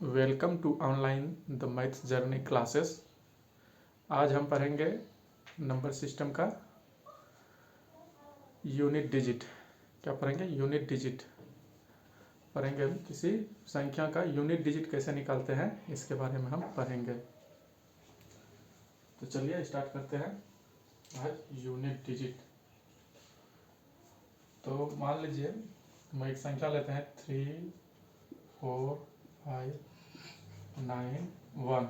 Welcome to online the maths journey classes. आज हम पढ़ेंगे नंबर सिस्टम का यूनिट डिजिट। क्या पढ़ेंगे? यूनिट डिजिट पढ़ेंगे। हम किसी संख्या का यूनिट डिजिट कैसे निकालते हैं इसके बारे में हम पढ़ेंगे। तो चलिए स्टार्ट करते हैं आज यूनिट डिजिट। तो मान लीजिए हम एक संख्या लेते हैं 3, 4, 5, 9, 1।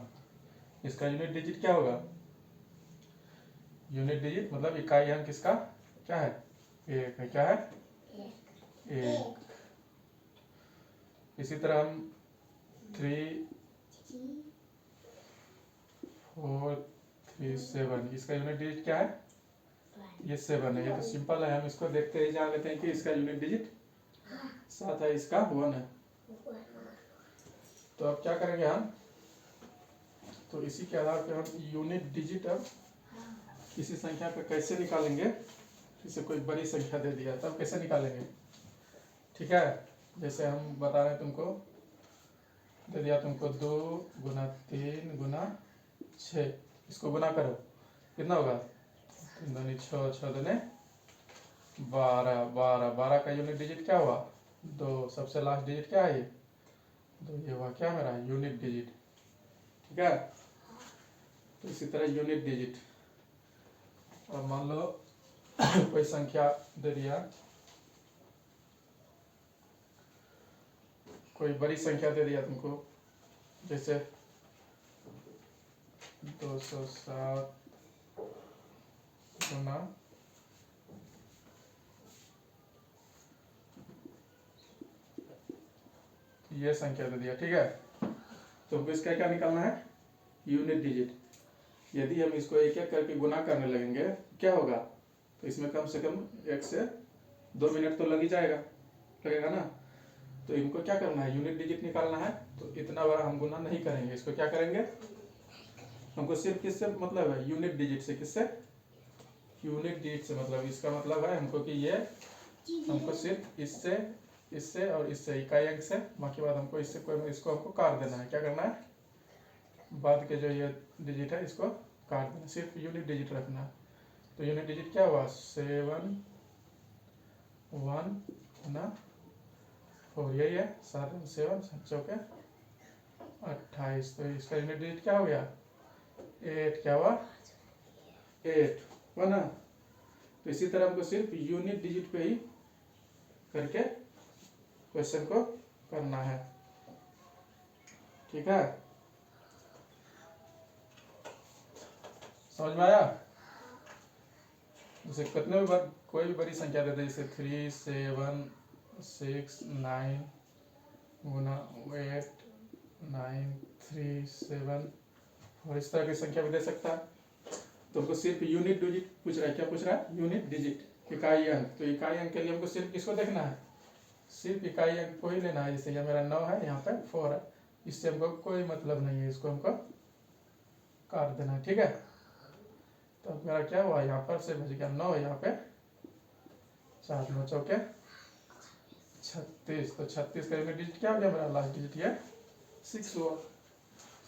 इसका यूनिट डिजिट क्या होगा? यूनिट डिजिट मतलब इकाई अंक किसका क्या है? एक है। क्या है? एक। इसी तरह हम 3, 4, 3, 7, इसका यूनिट डिजिट क्या है? ये 7 है। ये तो सिंपल है, हम इसको देखते ही जान लेते हैं कि इसका यूनिट डिजिट 7 है, इसका 1 है। तो अब क्या करेंगे हम? तो इसी के आधार पर हम यूनिट डिजिट अब किसी संख्या पे कैसे निकालेंगे। जैसे कोई बड़ी संख्या दे दिया तब कैसे निकालेंगे? ठीक है, जैसे हम बता रहे हैं तुमको, दे दिया तुमको 2 गुना 3 गुना 6, इसको गुना करो, कितना होगा? 3 दूनी 6, 6 दूनी 12, 12, 12 का यूनिट डिजिट क्या हुआ? 2। सबसे लास्ट डिजिट क्या है? ये 2। ये हुआ क्या मेरा यूनिट डिजिट। ठीक है, तो इसी तरह यूनिट डिजिट। और मान लो कोई संख्या दे दिया, कोई बड़ी संख्या दे दिया तुमको, जैसे 207 गुना ये संख्या दे दिया। ठीक है, तो हमको इसका क्या निकालना है? Unit digit. यदि हम इसको एक एक करके गुना करने लगेंगे क्या होगा? तो इसमें कम से कम 1 से 2 मिनट तो लग ही लगेगा ना। तो इनको क्या करना है? यूनिट डिजिट निकालना है। तो इतना बड़ा हम गुना नहीं करेंगे, इसको क्या करेंगे? हमको सिर्फ किससे मतलब है? यूनिट डिजिट से। किससे? यूनिट डिजिट से मतलब इसका मतलब है हमको कि ये हमको सिर्फ इससे, इससे और इससे इकाई अंक से, बाकी बात हमको इससे कोई, इसको हमको काट देना है। क्या करना है? बाद के जो ये डिजिट है इसको काट देना, सिर्फ यूनिट डिजिट रखना। तो यूनिट डिजिट क्या हुआ? 7, 1 गुना 4, यही है। 7 7 7 चौके 28। तो इसका यूनिट डिजिट क्या हो गया? 8। क्या हुआ? 8 हुआ ना। तो इसी तरह हमको सिर्फ यूनिट डिजिट पे ही करके क्वेश्चन को करना है। ठीक है, समझ में आया? जैसे कितने भी कोई भी बड़ी संख्या दे दे, जैसे 3, 7, 6, 9 गुना 8, 9, 3, 7 और इस तरह की संख्या भी दे सकता है। तो हमको सिर्फ यूनिट डिजिट पूछ रहा है। क्या पूछ रहा है? यूनिट डिजिट, इकाई अंक। तो इकाई अंक के लिए हमको सिर्फ किसको देखना है? सिर्फ इकाई अंक को ही लेना है। जैसे ये मेरा 9 है, यहाँ पे 4 है, इससे हमको कोई मतलब नहीं है, इसको हमको काट देना है। ठीक है, तो मेरा क्या हुआ? यहाँ पर से बच गया 9, यहाँ पे 4 9 चौके 36। तो 36 का यूनिट डिजिट क्या हो गया? मेरा लास्ट डिजिट ये 6 हुआ।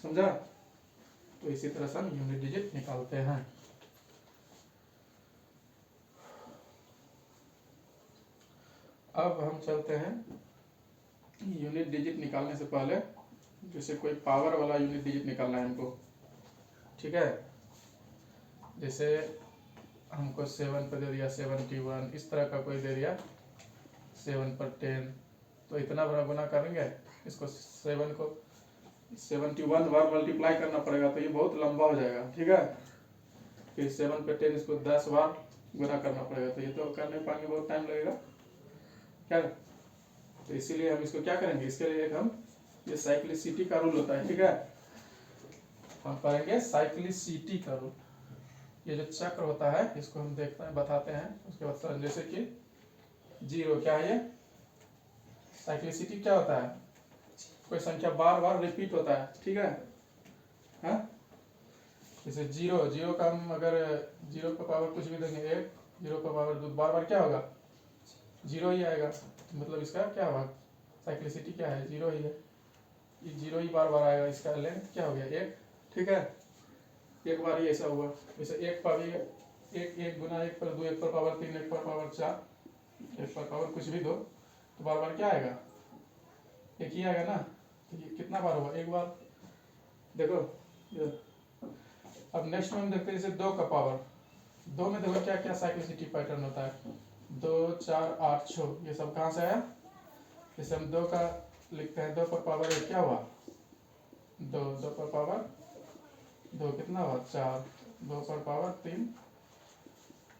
समझा? तो इसी तरह से हम यूनिट डिजिट निकालते हैं। अब हम चलते हैं यूनिट डिजिट निकालने से पहले, जैसे कोई पावर वाला यूनिट डिजिट निकालना है हमको। ठीक है, जैसे हमको 7 पर दे दिया 71, इस तरह का कोई दे दिया 7 पर 10, तो इतना बड़ा गुना करेंगे, इसको 7 को 71 बार मल्टीप्लाई करना पड़ेगा, तो ये बहुत लंबा हो जाएगा। ठीक है, फिर 7 पे 10, इसको 10 बार गुना करना पड़ेगा, तो ये तो कर नहीं पाएंगे, बहुत टाइम लगेगा। क्या? तो इसीलिए हम इसको क्या करेंगे? इसके लिए हम ये साइक्लिसिटी का रूल होता है। ठीक है, हम करेंगे साइक्लिसिटी का रूल। ये जो चक्र होता है इसको हम देखते हैं, बताते हैं, उसके बाद जैसे कि 0 क्या है? ये साइक्लिसिटी क्या होता है? कोई संख्या बार बार रिपीट होता है। ठीक है, हाँ, जैसे 0 0 का हम अगर 0 का पावर कुछ भी देंगे 1, 0 का पावर 2, बार बार क्या होगा? 0 ही आएगा। तो मतलब इसका क्या होगा? साइक्लिसिटी क्या है? 0 ही है। ये जीरो ही बार बार आएगा, इसका लेंथ क्या हो गया 1, ठीक है। एक बार ही ऐसा हुआ, जैसे 1 पर 1 गुना 1 पर 2, 1 पर पावर 3, 1 पर पावर 4, 1 पर पावर कुछ भी दो, तो बार बार क्या आएगा, एक ही आएगा ना। तो ये कितना बार हुआ, एक बार। देखो अब नेक्स्ट में हम देखते हैं जैसे 2 का पावर, 2 में देखो क्या क्या साइक्लिसिटी पैटर्न होता है, 2 4 8 6, ये सब कहाँ से आया। जैसे हम 2 का लिखते हैं, 2 पर पावर 1 क्या हुआ 2, 2 पर पावर 2 कितना हुआ 4, 2 पर पावर 3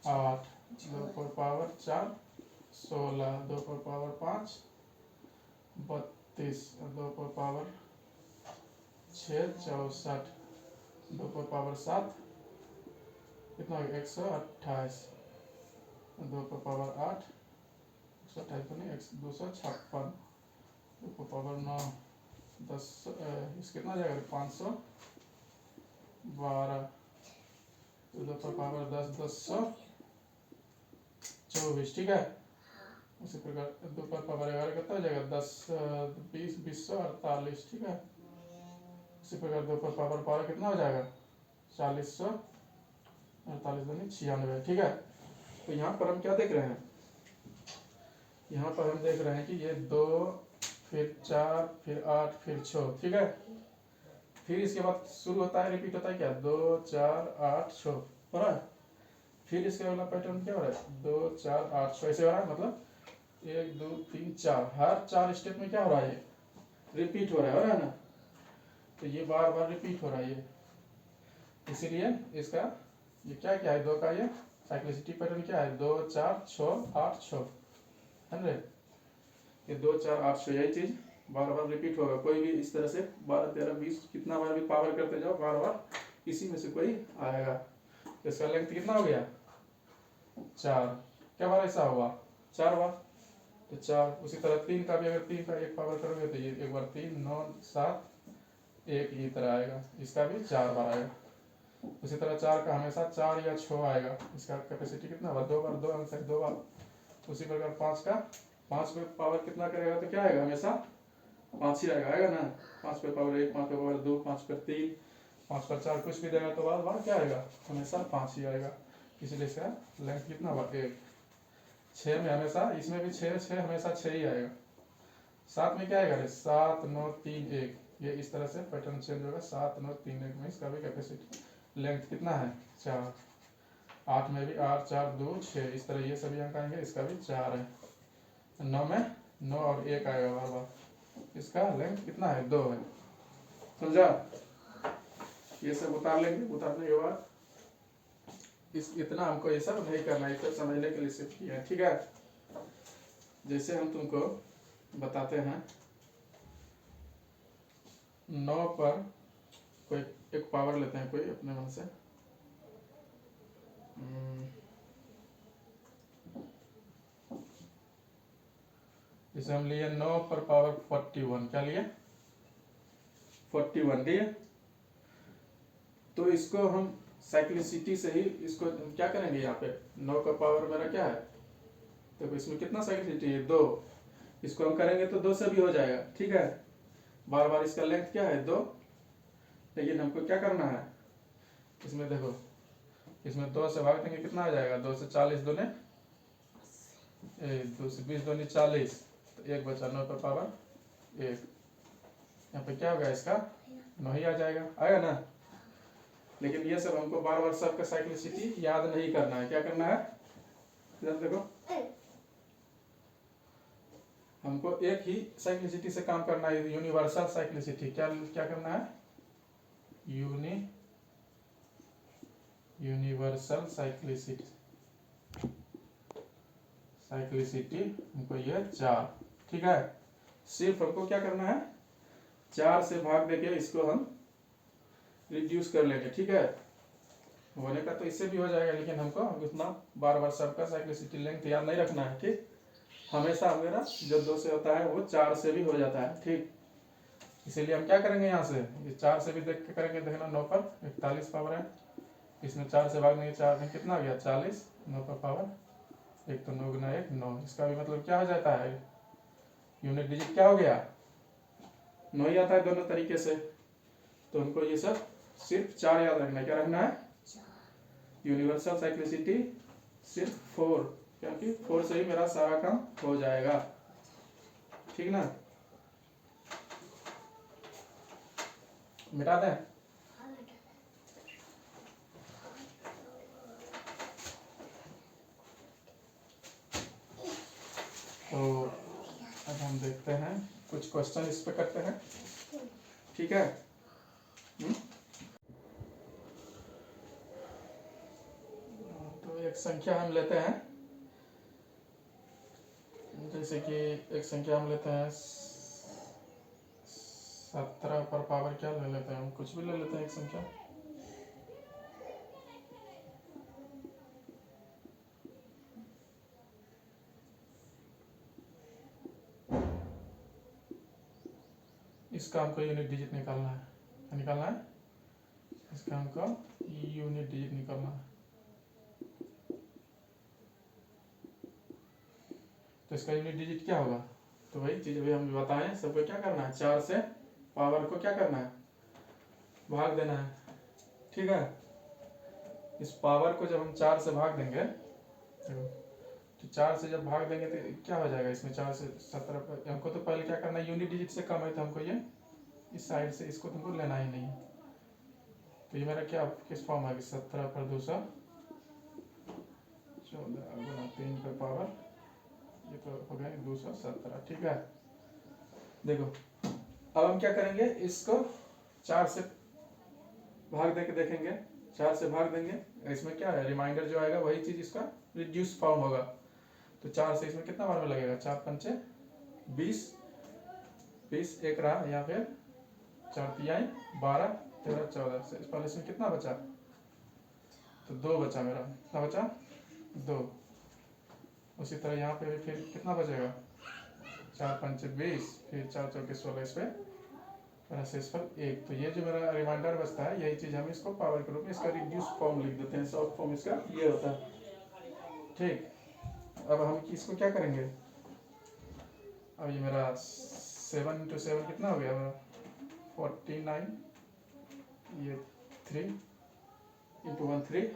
8, 2 पर पावर 4 16, 2 पर पावर 5 32, 2 पर पावर 6 64, 2 पर पावर 7 कितना हो गया 128, 2 पर पावर 8 128 तो नहीं 256, 2 पर पावर 9 10, इस कितना जाएगा 512, 2 पर पावर 10 1024, ठीक है। उसी प्रकार 2 पर पावर 11 कितना हो जाएगा 10 20 2048, ठीक है। उसी प्रकार 2 पर पावर 12 कितना हो जाएगा 4048 दूनी 96, ठीक है। तो यहाँ पर हम क्या देख रहे हैं, यहाँ पर हम देख रहे हैं कि ये 2 फिर 4 फिर 8 फिर 6, ठीक है। फिर इसके बाद शुरू होता है, रिपीट होता है क्या 2 4 8 6 हो रहा है। फिर इसके अगला पैटर्न क्या हो रहा है 2 4 8 6 ऐसे हो रहा है, मतलब 1 2 3 4, हर 4 स्टेप में क्या हो रहा है, ये रिपीट हो रहा है ना। तो ये बार बार रिपीट हो रहा है ये, इसीलिए इसका ये क्या क्या है 2 का ये साइक्लिसिटी पैटर्न क्या है 2 4 6 8 6, है ना। ये 2 4 8 6 यही चीज बार बार रिपीट होगा। कोई भी इस तरह से 12 13 20 कितना बार भी पावर करते जाओ, बार बार इसी में से कोई आएगा। इसका लेंथ कितना हो गया 4, क्या बार ऐसा हुआ 4 बार, तो 4। उसी तरह 3 का भी अगर 3 का 1 पावर करोगे तो ये 1 बार 3 9 7 1 इसी तरह आएगा, इसका भी 4 बार आएगा। उसी तरह 4 का हमेशा 4 या 6 आएगा, इसका कैपेसिटी कितना हुआ 2 बार 2 आंसर 2 बार। उसी प्रकार 5 का 5 पे पावर कितना करेगा तो क्या आएगा हमेशा 5 ही आएगा ना। 5 पे पावर 1 5 पे पावर 2 5 पर 3 5 पर 4 कुछ भी देगा तो बार बार क्या आएगा हमेशा 5 ही आएगा। इसलिए इसका लेंथ कितना हुआ 1। 6 में हमेशा, इसमें भी 6 हमेशा 6 ही आएगा। 7 में क्या आएगा 7 9 3 1, ये इस तरह से पैटर्न चेंज होगा 7 9 3 1 में इसका भी कैपेसिटी लेंथ कितना है 4। 8 में भी 8 4 2 6, इस तरह ये सभी अंक आएंगे, इसका भी 4 है। 9 में 9 और 1 आएगा बार बार, इसका लेंथ कितना है 2 है, समझा। ये सब उतार लेंगे, उतारने के बाद इस इतना हमको ये सब नहीं करना है, तो समझने के लिए सिर्फ किया है, ठीक है। जैसे हम तुमको बताते हैं 9 पर कोई एक पावर लेते हैं कोई अपने मन से, जैसे हम लिए 9 पर पावर 41, क्या लिए 41 लिए। तो इसको हम साइक्लिसिटी से ही इसको क्या करेंगे, यहाँ पे 9 का पावर मेरा क्या है, तो इसमें कितना साइक्लिसिटी है 2, इसको हम करेंगे तो 2 से भी हो जाएगा, ठीक है। बार बार इसका लेंथ क्या है 2, लेकिन हमको क्या करना है इसमें, देखो इसमें 2 से भाग देंगे कितना आ जाएगा 2 से 40 दूने 2 से 20 दूनी 40, तो 1 बचा 9 पर पावर 1, यहाँ पे क्या होगा इसका 9 ही आ जाएगा, आएगा ना। लेकिन ये सब हमको बार बार सबका साइक्लिसिटी याद नहीं करना है, क्या करना है इधर देखो, हमको एक ही साइक्लिसिटी से काम करना है, यूनिवर्सल साइक्लिसिटी। क्या क्या करना है यूनिवर्सल साइक्लिसिटी हमको ये 4, ठीक है। सिर्फ हमको क्या करना है 4 से भाग देके इसको हम रिड्यूस कर लेंगे, ठीक है। होने का तो इससे भी हो जाएगा, लेकिन हमको उतना बार बार सबका साइक्लिसिटी लेंथ याद नहीं रखना है, ठीक। हमेशा मेरा जो 2 से होता है वो 4 से भी हो जाता है, ठीक। इसीलिए हम क्या करेंगे यहाँ से ये 4 से भी देख के करेंगे, देखना 9 पर 41 पावर है, इसमें 4 से भाग देंगे 4 में कितना हो गया 40, 9 पर पावर 1, तो 9 गुना 1 9, इसका भी मतलब क्या हो जाता है यूनिट डिजिट क्या हो गया 9 ही आता है दोनों तरीके से। तो हमको ये सब सिर्फ 4 याद रखना है। क्या रखना है? यूनिवर्सल साइक्लिसिटी सिर्फ 4, क्योंकि 4 से ही मेरा सारा काम हो जाएगा। ठीक ना? मिटा दें? तो अब हम देखते हैं कुछ क्वेश्चन इस पे करते हैं। ठीक है? तो एक संख्या हम लेते हैं, जैसे कि एक संख्या हम लेते हैं 17 पर पावर क्या ले लेते हैं हम? कुछ भी ले लेते हैं एक संख्या। इसका हमको यूनिट डिजिट निकालना है। क्या निकालना है? इसका हमको यूनिट डिजिट निकालना है। तो इसका यूनिट डिजिट क्या होगा? तो वही चीज अभी हम बताएं सबको। क्या करना है? 4 से पावर को क्या करना है? भाग देना है। ठीक है? इस पावर को जब हम 4 से भाग देंगे, तो 4 से जब भाग देंगे तो क्या हो जाएगा इसमें? 4 से 17 पर हमको तो पहले क्या करना है? यूनिट डिजिट से कम है तो हमको ये इस साइड से इसको तुमको लेना ही नहीं है। तो ये मेरा क्या किस फॉर्म है? 17 पर 214 गुना 3 पर पावर, ये तो हो गया 217। ठीक है? देखो अब हम क्या करेंगे? इसको 4 से भाग देके देखेंगे। 4 से भाग देंगे, इसमें क्या है? रिमाइंडर जो आएगा वही चीज इसका रिड्यूस फॉर्म होगा। तो 4 से इसमें कितना बार में लगेगा? 4 पंचे 20, 20 एक रहा, या फिर 4 तिहाई 12, 13 14 से इस पहले इसमें कितना बचा? तो 2 बचा मेरा। कितना बचा? 2। उसी तरह यहाँ पे फिर कितना बचेगा? 4 पंचे 20, फिर 4 चौके 16, इस पे शेषफल 1। तो ये जो मेरा रिमाइंडर बचता है, यही चीज हम इसको पावर के रूप में इसका रिड्यूस फॉर्म लिख देते हैं। शॉर्ट फॉर्म इसका ये होता है। ठीक? अब हम इसको क्या करेंगे? अब ये मेरा 7 इंटू 7 कितना हो गया मेरा? 49। ये 3 इंटू 1 3।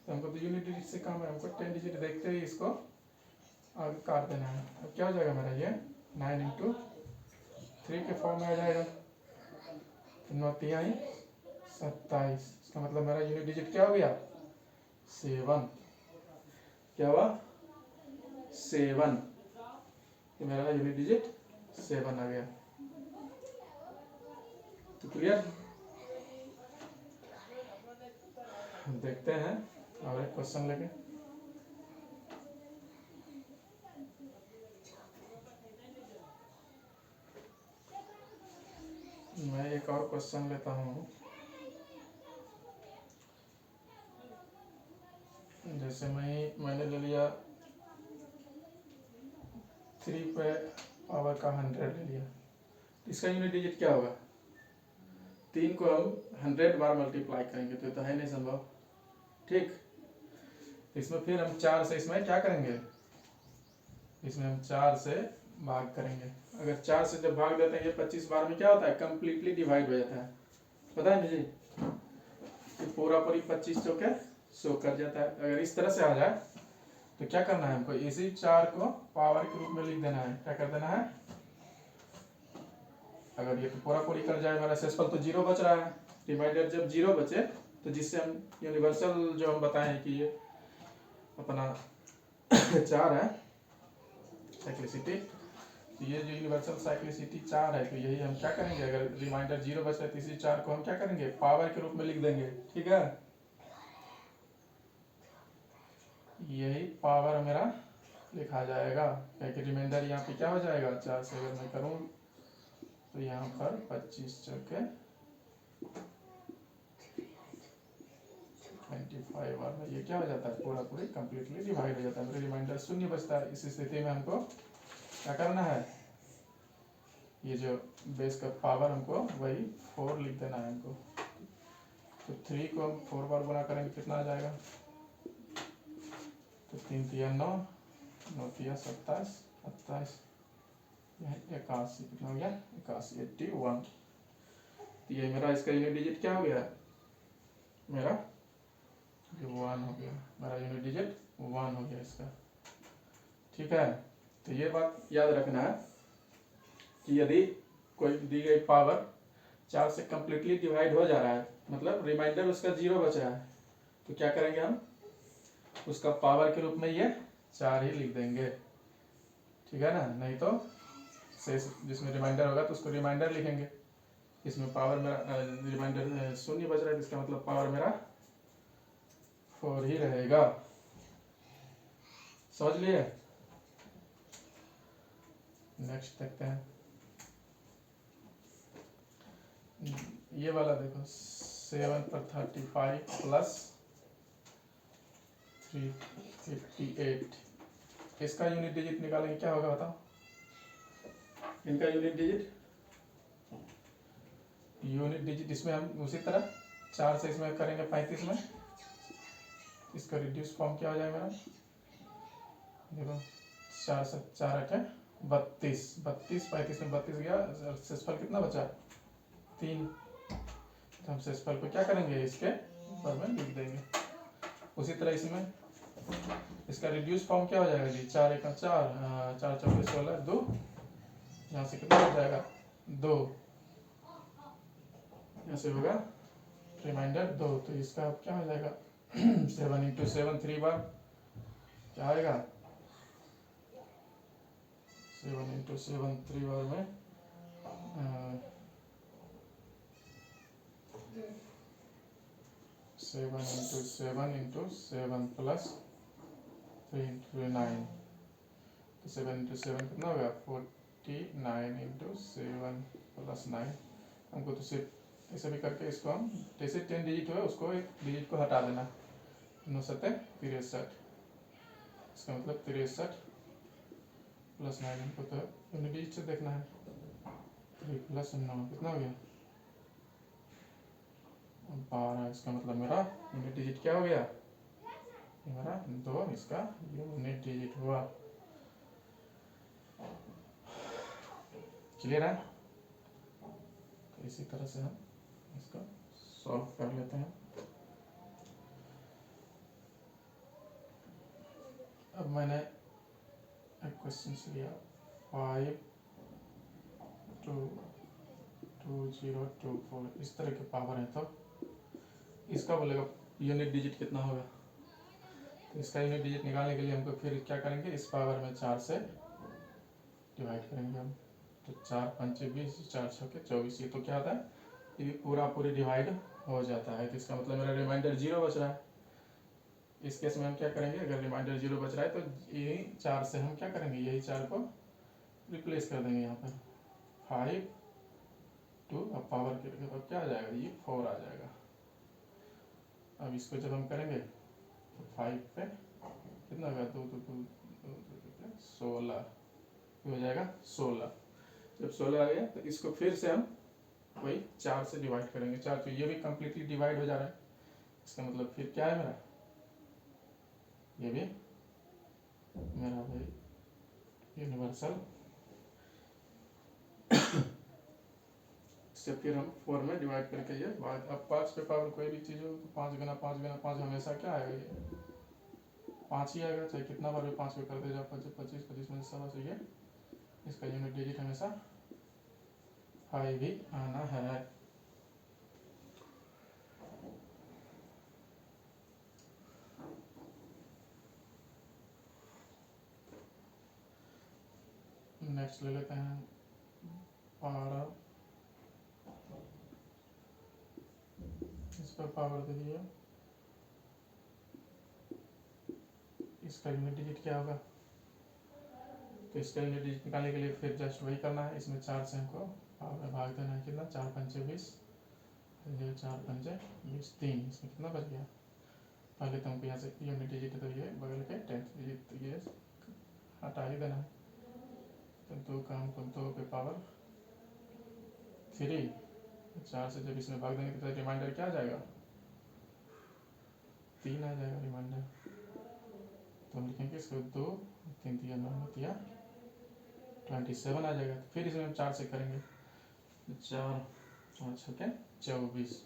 तो हमको तो यूनिट डिजिट से काम है, हमको 10 डिजिट देखते ही इसको आगे काट देना है। अब क्या हो जाएगा मेरा? ये 9 इंटू 3 के फॉर्म में आ जाएगा। 9 तिहाई 27। इसका मतलब मेरा यूनिट डिजिट क्या हो गया? 7। क्या हुआ? 7। ये मेरा यूनिट डिजिट 7 आ गया। तो क्लियर? देखते हैं और एक क्वेश्चन लेके। मैं एक और क्वेश्चन लेता हूँ। जैसे मैंने ले लिया 3 पे पावर का 100 ले लिया। इसका यूनिट डिजिट क्या होगा? 3 को हम 100 बार मल्टीप्लाई करेंगे तो है नहीं संभव। ठीक? इसमें फिर हम 4 से इसमें क्या करेंगे? इसमें हम 4 से भाग करेंगे। अगर 4 से जब भाग देते हैं ये 25 बार में क्या होता है? कंप्लीटली डिवाइड हो जाता है। पता है मुझे कि पूरा पूरी 25 चौके 100 कर जाता है। अगर इस तरह से आ जाए तो क्या करना है हमको? इसी 4 को पावर के रूप में लिख देना है। क्या कर देना है? अगर ये तो पूरा पूरी कर जाए, मेरा शेषफल तो 0 बच रहा है। रिमाइंडर जब 0 बचे तो जिससे हम यूनिवर्सल जो हम बताएं कि ये अपना 4 है साइक्लिसिटी, तो ये जो यूनिवर्सल साइक्लिसिटी 4 है, तो यही हम क्या करेंगे? अगर रिमाइंडर 0 बच रहा है तो इसी 4 को हम क्या करेंगे? पावर के रूप में लिख देंगे। ठीक है? यही पावर मेरा लिखा जाएगा, क्योंकि रिमाइंडर यहाँ पे क्या हो जाएगा? 4 से अगर मैं करूँ तो यहाँ पर 25 चौके 25 बार में ये क्या हो जाता है? पूरा पूरी कंप्लीटली डिवाइड हो जाता है। मेरा रिमाइंडर 0 बचता है। इस स्थिति में हमको क्या करना है? ये जो बेस का पावर हमको वही 4 लिख देना है हमको। तो 3 को हम 4 बार गुना करेंगे कितना आ जाएगा? तो 3 तिया 9, 9 तिया 27, 27। यह 81 कितना हो गया 81 81। तो ये मेरा इसका यूनिट डिजिट क्या हो गया मेरा ये 1 हो गया, मेरा यूनिट डिजिट 1 हो गया इसका। ठीक है, तो ये बात याद रखना है कि यदि कोई दी गई पावर 4 से कम्प्लीटली डिवाइड हो जा रहा है, मतलब रिमाइंडर उसका 0 बच रहा है, तो क्या करेंगे हम उसका पावर के रूप में ये 4 ही लिख देंगे। ठीक है ना, नहीं तो शेष जिसमें रिमाइंडर होगा तो उसको रिमाइंडर लिखेंगे। इसमें पावर मेरा रिमाइंडर 0 बच रहा है, इसका मतलब पावर मेरा 4 ही रहेगा। समझ लिए? नेक्स्ट देखते हैं, ये वाला देखो 7 पर 35 प्लस 358, इसका यूनिट डिजिट निकालेंगे, क्या होगा बताओ? इनका यूनिट डिजिट इसमें हम उसी तरह 4 से इसमें करेंगे 35 में, इसका रिड्यूस फॉर्म क्या हो जाएगा मेरा? देखो 4 से 4 8 32, 35 में 32 गया, शेषफल कितना बचा 3। तो हम शेषफल को क्या करेंगे इसके ऊपर में लिख देंगे। उसी तरह इसमें इसका रिड्यूस फॉर्म क्या हो जाएगा जी? 4 1 4, 4 4 16 2, यहाँ से कितना हो जाएगा 2, यहाँ से होगा रिमाइंडर 2। तो इसका क्या हो जाएगा 7 इंटू 7 3 बार क्या आएगा 7 इंटू 7 3 बार में 7 इंटू 7 इंटू 7 प्लस 3 इंटू 9, तो 7 इंटू 7 कितना होगा 49 इंटू 7 प्लस 9। हमको तो सिर्फ ऐसे भी करके इसको हम जैसे 10 डिजिट हुआ उसको एक डिजिट को हटा देना, 9 7 63, इसका मतलब 63 प्लस 9, हमको तो यूनिट डिजिट से देखना है। 3 प्लस 9 कितना हो गया 12, इसका मतलब मेरा यूनिट डिजिट क्या हो गया मेरा 2, इसका यूनिट डिजिट हुआ। क्लियर है? तो इसी तरह से हम इसको सॉल्व कर लेते हैं। अब मैंने एक क्वेश्चन लिया 5 2 2 0 2 4, इस तरह के पावर है, तो इसका बोलेगा यूनिट डिजिट कितना होगा। तो इसका यूनिट डिजिट निकालने के लिए हमको फिर क्या करेंगे, इस पावर में 4 से डिवाइड करेंगे हम। तो 4 5 20, 4 6 24, ये तो क्या होता है ये पूरी डिवाइड हो जाता है। तो इसका मतलब मेरा रिमाइंडर 0 बच रहा है। इस केस में हम क्या करेंगे, अगर रिमाइंडर 0 बच रहा है तो यही 4 से हम क्या करेंगे, यही 4 को रिप्लेस कर देंगे यहाँ पर 5 2, अब पावर के अब क्या आ जाएगा ये 4 आ जाएगा। अब इसको जब हम करेंगे तो 5 पे कितना होगा 2 2 2 16 हो जाएगा 16। जब 16 आ गया तो इसको फिर से हम वही 4 से डिवाइड करेंगे। 4 तो ये भी कम्प्लीटली डिवाइड हो जा रहा है, इसका मतलब फिर क्या है मेरा ये भी मेरा भाई यूनिवर्सल। से फिर हम 4 में डिवाइड करके ये बात, अब 5 पे पावर कोई भी चीज़ हो तो 5 गुना 5 गुना 5 हमेशा क्या आएगा ये 5 ही आएगा, चाहे कितना बार भी 5 पे करते जाओ 25 25 25 में 100 से ये इसका यूनिट डिजिट हमेशा 5 ही आना है। नेक्स्ट ले लेते हैं 12, इस पर पावर दे दिए, इसका यूनिट डिजिट क्या होगा। तो इसका यूनिट डिजिट निकालने के लिए फिर जस्ट वही करना है, इसमें 4 से हमको पावर में भाग देना है, कितना 4 5 20, 4 5 20 3, इसमें कितना बच गया। पहले तो हमको यहाँ से यूनिट डिजिट है तो ये बगल के 10th डिजिट तो ये हटा ही देना है। तो 2 का हमको 2 पे पावर 3, 4 से जब इसमें भाग देंगे तो रिमाइंडर क्या आ जाएगा 3 आ जाएगा रिमाइंडर। तो हम लिखेंगे इसको 2 3 3 9 9 3 27 आ जाएगा। तो फिर इसमें हम 4 से करेंगे, 4 4 छक्के 24,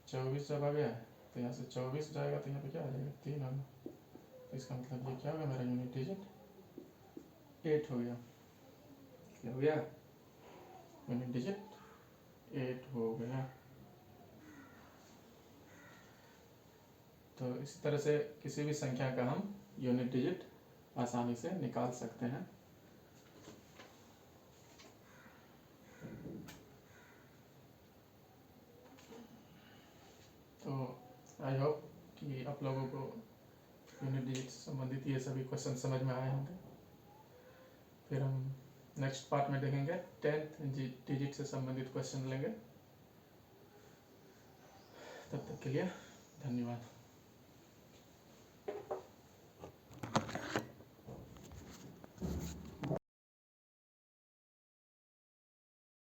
24 जब आ गया तो यहाँ से 24 जाएगा तो यहाँ पे क्या आ जाएगा 3 होगा। तो इसका मतलब ये क्या होगा, मेरा यूनिट डिजिट 8 हो गया। क्या हो गया, यूनिट डिजिट 8 हो गया। तो इसी तरह से किसी भी संख्या का हम यूनिट डिजिट आसानी से निकाल सकते हैं। तो आई होप कि आप लोगों को यूनिट डिजिट से संबंधित ये सभी क्वेश्चन समझ में आए होंगे। फिर हम नेक्स्ट पार्ट में देखेंगे 10th डिजिट से संबंधित क्वेश्चन लेंगे। तब तक के लिए धन्यवाद।